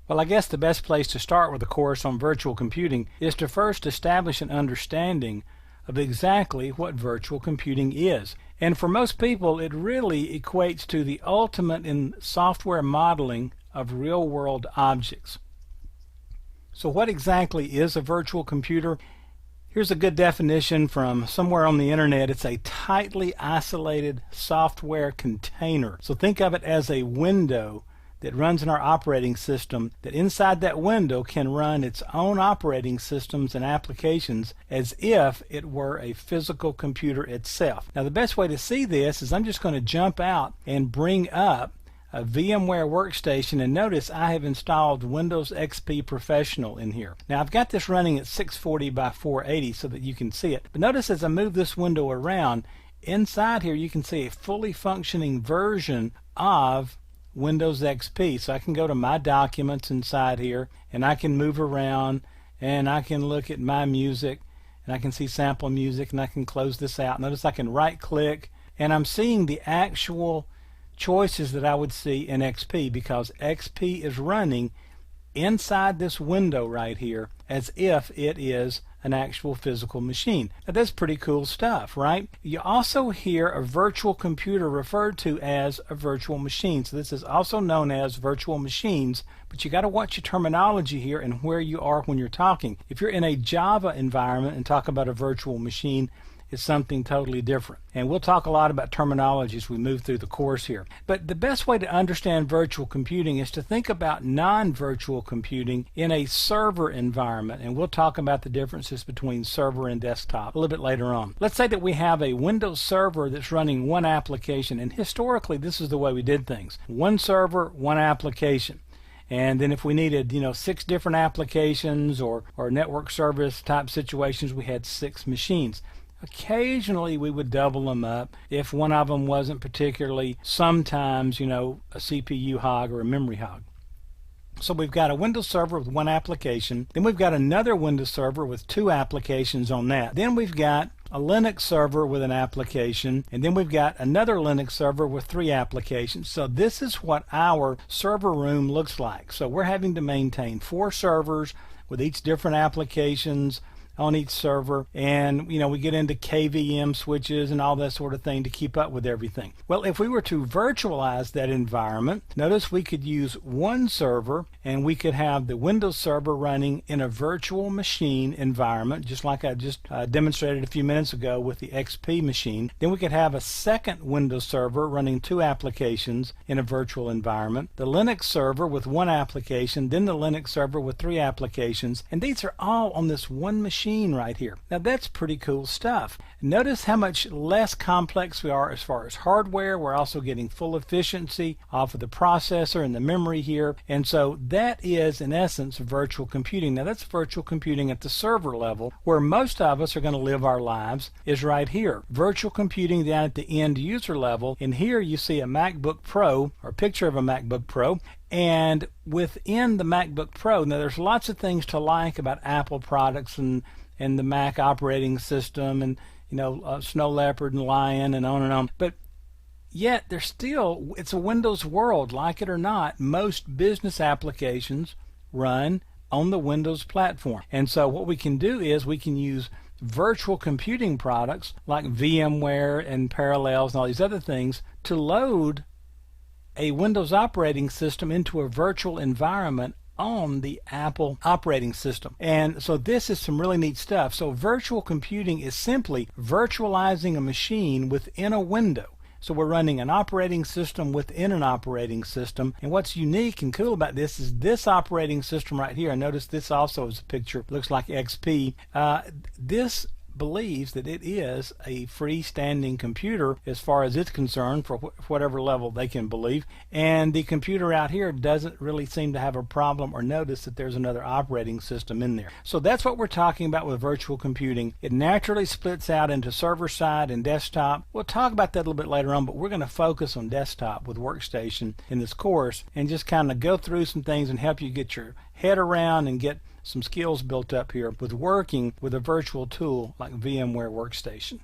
Well, I guess the best place to start with a course on virtual computing is to first establish an understanding of exactly what virtual computing is. And for most people, it really equates to the ultimate in software modeling of real-world objects. So what exactly is a virtual computer? Here's a good definition from somewhere on the internet. It's a tightly isolated software container. So think of it as a window that runs in our operating system, that inside that window can run its own operating systems and applications as if it were a physical computer itself. Now the best way to see this is I'm just going to jump out and bring up a VMware workstation, and notice I have installed Windows XP Professional in here. Now I've got this running at 640 by 480 so that you can see it, but notice as I move this window around, inside here you can see a fully functioning version of Windows XP. So I can go to my documents inside here, and I can move around, and I can look at my music, and I can see sample music, and I can close this out. Notice I can right click, and I'm seeing the actual choices that I would see in XP, because XP is running inside this window right here as if it is an actual physical machine. Now that's pretty cool stuff, right? You also hear a virtual computer referred to as a virtual machine. So this is also known as virtual machines, but you got to watch your terminology here and where you are when you're talking. If you're in a Java environment and talk about a virtual machine, it's something totally different. And we'll talk a lot about terminology as we move through the course here. But the best way to understand virtual computing is to think about non-virtual computing in a server environment. And we'll talk about the differences between server and desktop a little bit later on. Let's say that we have a Windows server that's running one application. And historically, this is the way we did things. One server, one application. And then if we needed, 6 different applications or network service type situations, we had 6 machines. Occasionally we would double them up if one of them wasn't particularly, sometimes, a CPU hog or a memory hog. So we've got a Windows server with one application, then we've got another Windows server with 2 applications on that. Then we've got a Linux server with an application, and then we've got another Linux server with 3 applications. So this is what our server room looks like. So we're having to maintain 4 servers with each different applications on each server, and we get into KVM switches and all that sort of thing to keep up with everything. Well, if we were to virtualize that environment, notice we could use one server, and we could have the Windows server running in a virtual machine environment, just like I just demonstrated a few minutes ago with the XP machine. Then we could have a second Windows server running 2 applications in a virtual environment, the Linux server with 1 application, then the Linux server with 3 applications, and these are all on this one machine right here. Now that's pretty cool stuff. Notice how much less complex we are as far as hardware. We're also getting full efficiency off of the processor and the memory here, and so that is in essence virtual computing. Now that's virtual computing at the server level, where most of us are going to live our lives, is right here. Virtual computing down at the end user level, and here you see a MacBook Pro, or a picture of a MacBook Pro, and within the MacBook Pro, now there's lots of things to like about Apple products and the Mac operating system, and Snow Leopard and Lion and on, but yet there's still, it's a Windows world. Like it or not, most business applications run on the Windows platform. And so what we can do is we can use virtual computing products like VMware and Parallels and all these other things to load a Windows operating system into a virtual environment on the Apple operating system. And so this is some really neat stuff. So virtual computing is simply virtualizing a machine within a window. So we're running an operating system within an operating system. And what's unique and cool about this is this operating system right here. And notice this also is a picture, looks like XP. This believes that it is a freestanding computer as far as it's concerned, for whatever level they can believe, and the computer out here doesn't really seem to have a problem or notice that there's another operating system in there. So that's what we're talking about with virtual computing. It naturally splits out into server side and desktop. We'll talk about that a little bit later on, but we're going to focus on desktop with Workstation in this course and just kind of go through some things and help you get your head around and get some skills built up here with working with a virtual tool like VMware Workstation.